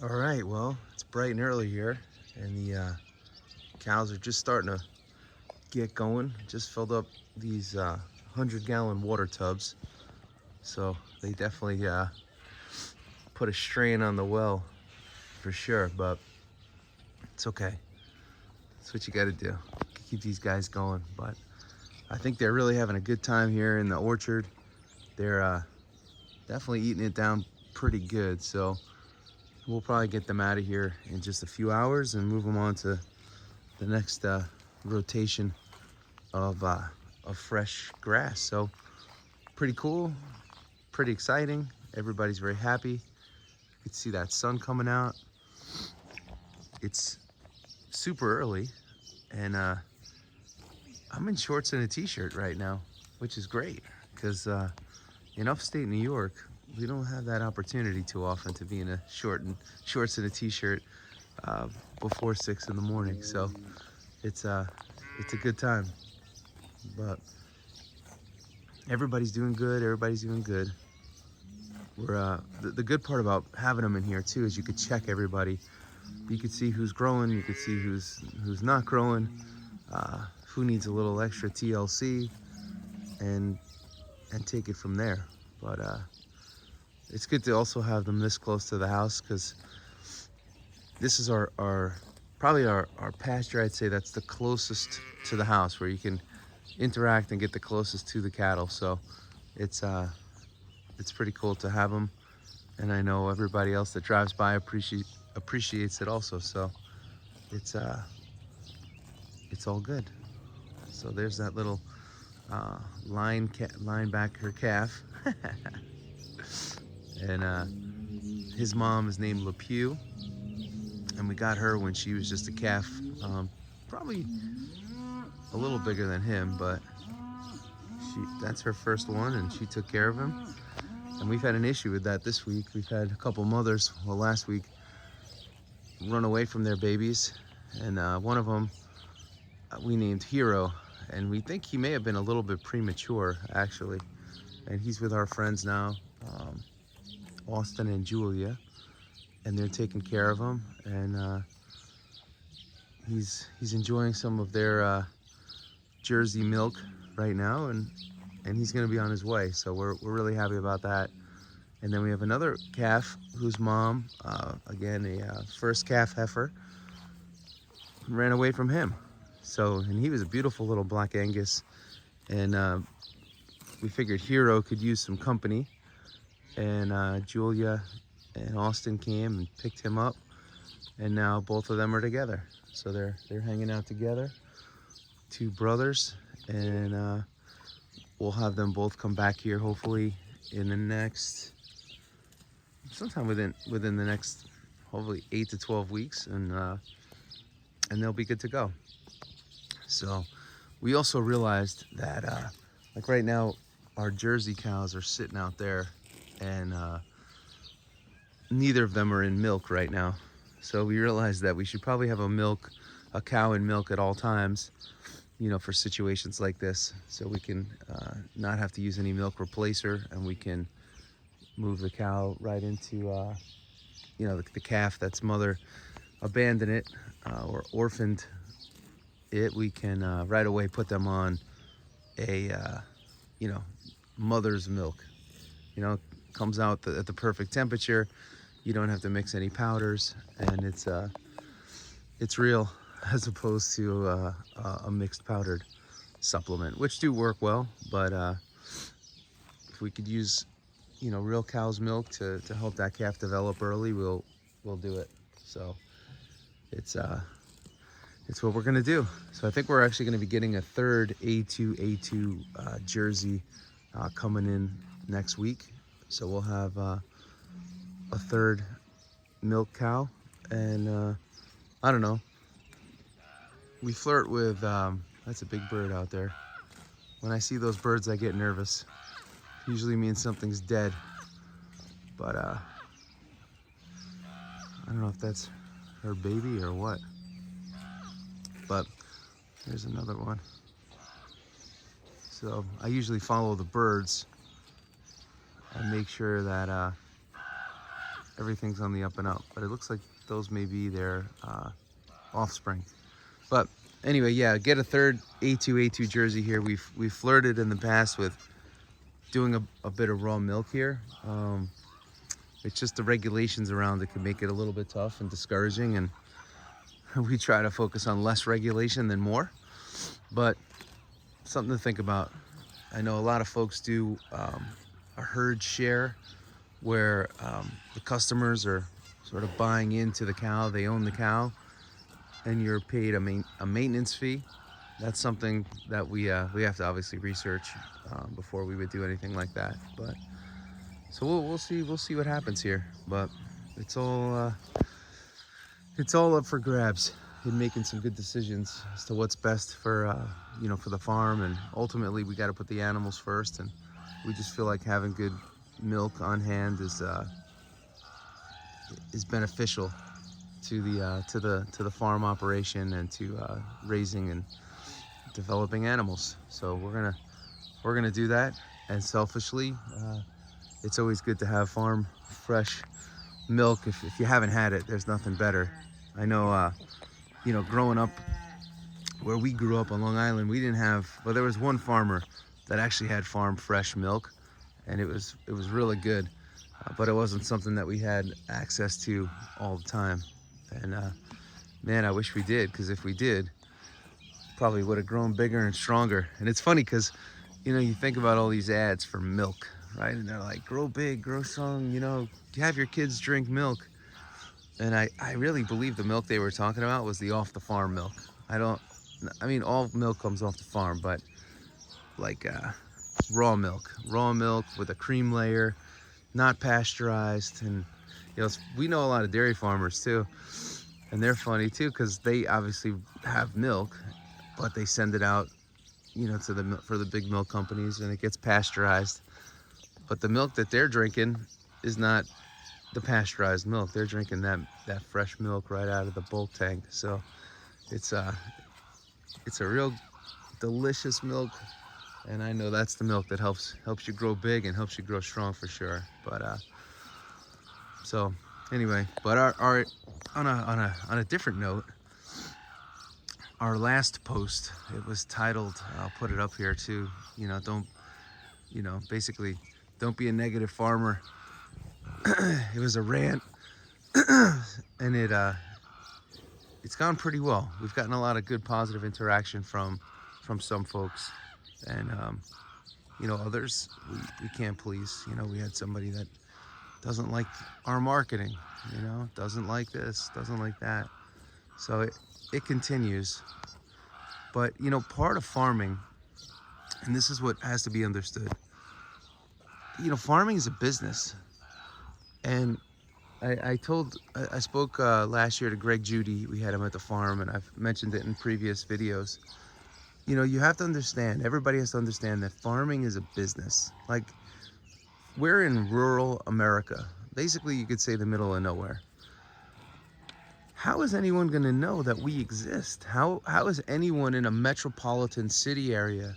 All right, well, it's bright and early here, and the cows are just starting to get going. Just filled up these 100-gallon water tubs, so they definitely put a strain on the well for sure, but it's okay. That's what you got to do. Keep these guys going. But I think they're really having a good time here in the orchard. They're definitely eating it down pretty good, so we'll probably get them out of here in just a few hours and move them on to the next rotation of fresh grass. So pretty cool, pretty exciting. Everybody's very happy. You can see that sun coming out. It's super early, and I'm in shorts and a t-shirt right now, which is great because in upstate New York, we don't have that opportunity too often to be in a shorts and a t-shirt before 6 in the morning. So it's a good time. But everybody's doing good. Everybody's doing good. We're the good part about having them in here too is you could check everybody. You could see who's growing. You could see who's not growing. Who needs a little extra TLC, and take it from there. But it's good to also have them this close to the house because this is probably our pasture. I'd say that's the closest to the house where you can interact and get the closest to the cattle. So it's pretty cool to have them, and I know everybody else that drives by appreciates it also. So it's all good. So there's that little linebacker calf. And his mom is named 𝐲𝐫, and we got her when she was just a calf, probably a little bigger than him, but that's her first one, and she took care of him. And we've had an issue with that this week. We've had a couple mothers, well, last week, run away from their babies, and one of them we named 𝐟𝐢𝐫, and we think he may have been a little bit premature actually, and he's with our friends now, Austin and Julia, and they're taking care of him, and he's enjoying some of their Jersey milk right now, and he's going to be on his way. So we're really happy about that. And then we have another calf whose mom, again a first calf heifer, ran away from him. So, and he was a beautiful little black Angus, and we figured 𝐟𝐫 could use some company, and Julia and Austin came and picked him up, and now both of them are together. So they're hanging out together, two brothers, and we'll have them both come back here hopefully in the next, sometime within the next hopefully 8 to 12 weeks, and they'll be good to go. So we also realized that like right now our Jersey cows are sitting out there, and neither of them are in milk right now. So we realized that we should probably have a cow in milk at all times, you know, for situations like this, so we can not have to use any milk replacer, and we can move the cow right into you know, the calf that's mother abandoned it or orphaned it. We can right away put them on a you know, mother's milk. You know, comes out at the perfect temperature. You don't have to mix any powders, and it's real, as opposed to a mixed powdered supplement, which do work well. But if we could use, you know, real cow's milk to help that calf develop early, we'll do it. So it's what we're gonna do. So I think we're actually gonna be getting a third 𝐴2 Jersey coming in next week. So we'll have a third milk cow, and I don't know. We flirt with, that's a big bird out there. When I see those birds, I get nervous. Usually means something's dead. But I don't know if that's her baby or what. But there's another one. So I usually follow the birds and make sure that everything's on the up and up. But it looks like those may be their offspring. But anyway, yeah, get a third 𝐲𝐸𝐿 Jersey here. We've flirted in the past with doing a bit of raw milk here. It's just the regulations around it can make it a little bit tough and discouraging, and we try to focus on less regulation than more. But something to think about. I know a lot of folks do a herd share where the customers are sort of buying into the cow, they own the cow, and you're paid a maintenance fee. That's something that we have to obviously research before we would do anything like that. But so we'll see what happens here. But it's all up for grabs in making some good decisions as to what's best for for the farm, and ultimately we got to put the animals first. And we just feel like having good milk on hand is beneficial to the farm operation and to raising and developing animals. So we're gonna do that. And selfishly, it's always good to have farm fresh milk. If you haven't had it, there's nothing better. I know growing up where we grew up on Long Island, we didn't have, well, there was one farmer that actually had farm fresh milk, and it was really good, but it wasn't something that we had access to all the time. And man, I wish we did, because if we did, probably would have grown bigger and stronger. And it's funny because you think about all these ads for milk, right? And they're like, grow big, grow strong, have your kids drink milk. And I really believe the milk they were talking about was the off the farm milk. I mean all milk comes off the farm, but like raw milk with a cream layer, not pasteurized. And we know a lot of dairy farmers too, and they're funny too, because they obviously have milk, but they send it out for the big milk companies, and it gets pasteurized. But the milk that they're drinking is not the pasteurized milk. They're drinking that fresh milk right out of the bulk tank. So it's a real delicious milk, and I know that's the milk that helps you grow big and helps you grow strong for sure. But so anyway, but our on a different note, our last post, it was titled, I'll put it up here too, basically don't be a negative farmer. It was a rant, and it's gone pretty well. We've gotten a lot of good positive interaction from some folks, and others we can't please. We had somebody that doesn't like our marketing, doesn't like this, doesn't like that. So it continues. But part of farming, and this is what has to be understood, farming is a business. And I spoke last year to Greg Judy. We had him at the farm, and I've mentioned it in previous videos. You have to understand, everybody has to understand that farming is a business. Like, we're in rural America. Basically, you could say the middle of nowhere. How is anyone going to know that we exist? How is anyone in a metropolitan city area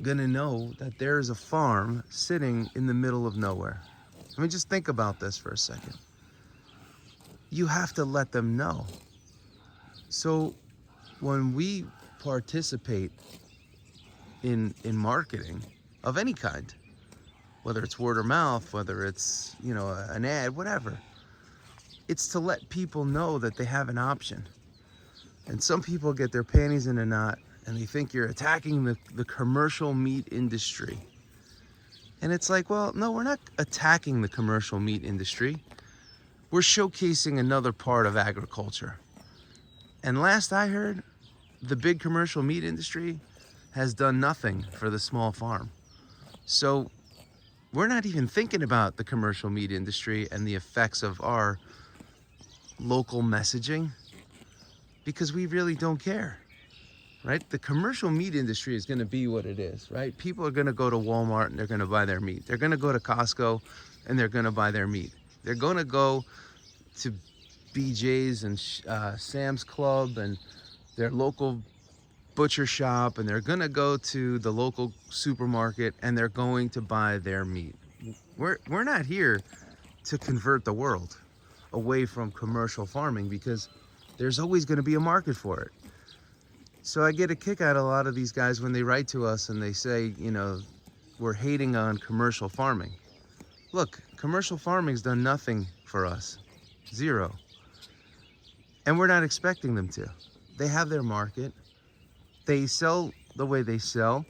going to know that there is a farm sitting in the middle of nowhere? I mean, just think about this for a second. You have to let them know. So when we participate in marketing of any kind, whether it's word of mouth, whether it's, an ad, whatever, it's to let people know that they have an option. And some people get their panties in a knot, and they think you're attacking the commercial meat industry. And it's like, well, no, we're not attacking the commercial meat industry. We're showcasing another part of agriculture. And last I heard, the big commercial meat industry has done nothing for the small farm. So we're not even thinking about the commercial meat industry and the effects of our local messaging, because we really don't care. Right? The commercial meat industry is going to be what it is, right? People are going to go to Walmart and they're going to buy their meat. They're going to go to Costco and they're going to buy their meat. They're going to go to BJ's and Sam's Club and their local butcher shop, and they're going to go to the local supermarket and they're going to buy their meat. We're not here to convert the world away from commercial farming, because there's always going to be a market for it. So I get a kick out of a lot of these guys when they write to us and they say, you know, we're hating on commercial farming. Look, commercial farming's done nothing for us. Zero. And we're not expecting them to. They have their market. They sell the way they sell.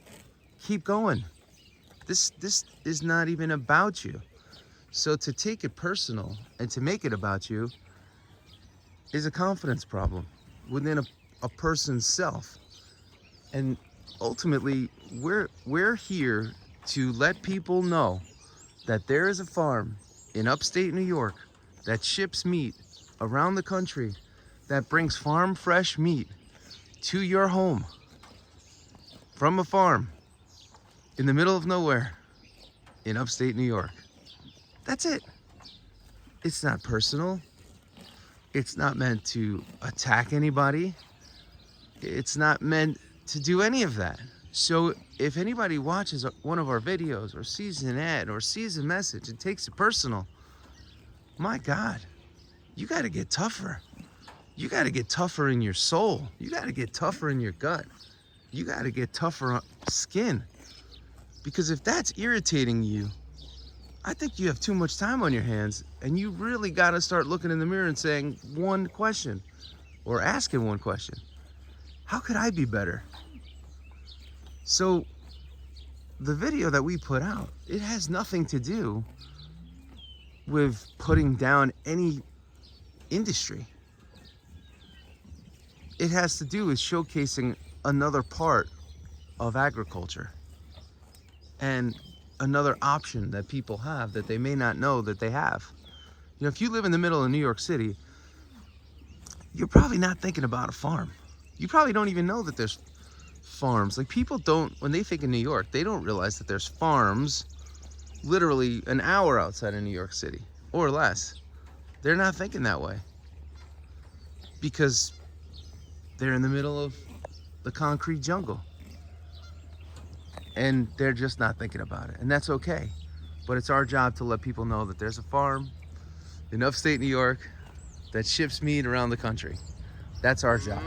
Keep going. This is not even about you. So to take it personal and to make it about you is a confidence problem within a person's self. And ultimately, we're here to let people know that there is a farm in upstate New York that ships meat around the country, that brings farm fresh meat to your home from a farm in the middle of nowhere in upstate New York. That's it. It's not personal. It's not meant to attack anybody. It's not meant to do any of that. So if anybody watches one of our videos or sees an ad or sees a message and takes it personal, my God, you got to get tougher. You got to get tougher in your soul. You got to get tougher in your gut. You got to get tougher skin. Because if that's irritating you, I think you have too much time on your hands, and you really got to start looking in the mirror and saying one question, or asking one question. How could I be better? So the video that we put out, it has nothing to do with putting down any industry. It has to do with showcasing another part of agriculture and another option that people have that they may not know that they have. You know, if you live in the middle of New York City, you're probably not thinking about a farm. You probably don't even know that there's farms. Like, people don't, when they think of New York, they don't realize that there's farms literally an hour outside of New York City or less. They're not thinking that way because they're in the middle of the concrete jungle. And they're just not thinking about it. And that's okay. But it's our job to let people know that there's a farm in upstate New York that ships meat around the country. That's our job.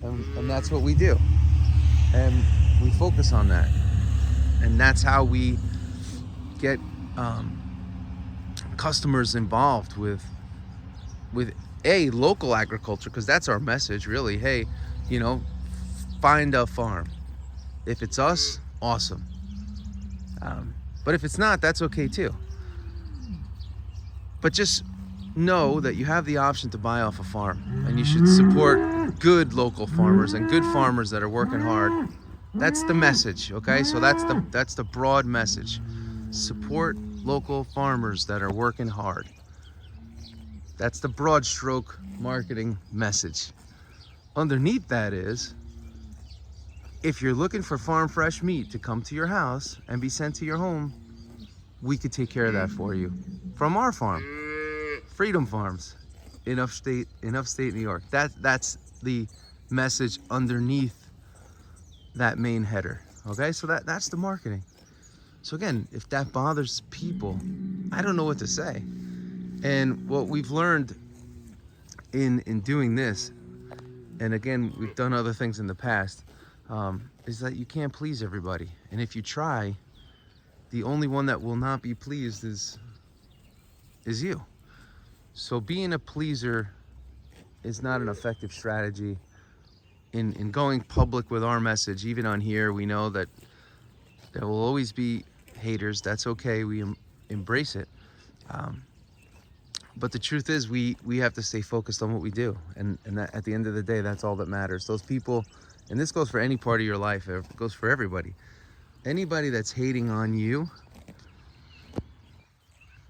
And that's what we do. And we focus on that. And that's how we get customers involved with local agriculture, because that's our message, really. Hey, you know, find a farm. If it's us, awesome. But if it's not, that's okay too. But just know that you have the option to buy off a farm, and you should support good local farmers and good farmers that are working hard. That's the message, okay? So that's the broad message. Support local farmers that are working hard. That's the broad stroke marketing message. Underneath that is, if you're looking for farm fresh meat to come to your house and be sent to your home, we could take care of that for you from our farm, Freedom Farms in upstate New York. That's the message underneath that main header. Okay, so that's the marketing. So again, if that bothers people, I don't know what to say. And what we've learned in doing this, and again, we've done other things in the past, is that you can't please everybody. And if you try, the only one that will not be pleased is you. So being a pleaser is not an effective strategy. In going public with our message, even on here, we know that there will always be haters. That's okay, we embrace it. But the truth is, we have to stay focused on what we do. And that, at the end of the day, that's all that matters. Those people, and this goes for any part of your life, it goes for everybody. Anybody that's hating on you,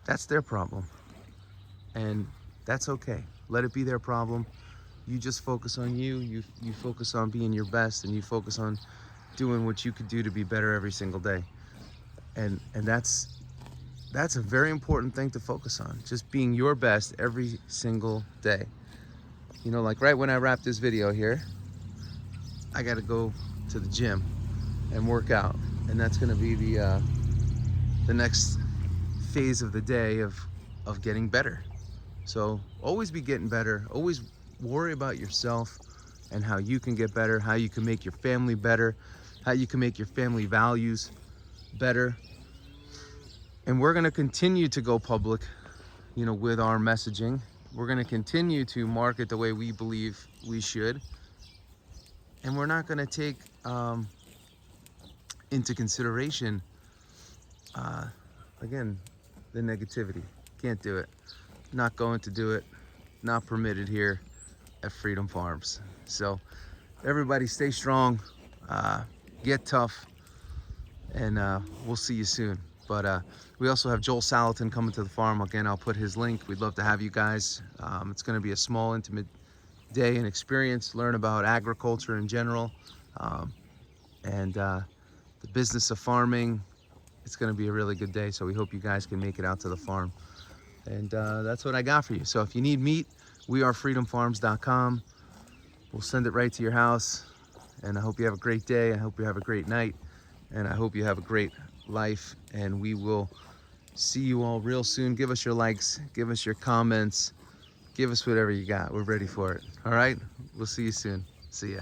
that's their problem. And that's okay. Let it be their problem. You just focus on you. You focus on being your best, and you focus on doing what you could do to be better every single day. And that's a very important thing to focus on. Just being your best every single day. You know, like right when I wrap this video here, I got to go to the gym and work out. And that's going to be the next phase of the day of of getting better. So always be getting better. Always worry about yourself and how you can get better, how you can make your family better, how you can make your family values better. And we're going to continue to go public, you know, with our messaging. We're going to continue to market the way we believe we should. And we're not going to take into consideration, again, the negativity. Can't do it. Not going to do it. Not permitted here at Freedom Farms. So everybody stay strong, get tough, and we'll see you soon. But we also have 𝐲𝐫𝐿 coming to the farm. Again, I'll put his link. We'd love to have you guys. It's going to be a small, intimate day and experience. Learn about agriculture in general, and the business of farming. It's going to be a really good day. So we hope you guys can make it out to the farm. And that's what I got for you. So if you need meat, we are freedomfarms.com. We'll send it right to your house. And I hope you have a great day. I hope you have a great night. And I hope you have a great life. And we will see you all real soon. Give us your likes. Give us your comments. Give us whatever you got. We're ready for it. All right? We'll see you soon. See ya.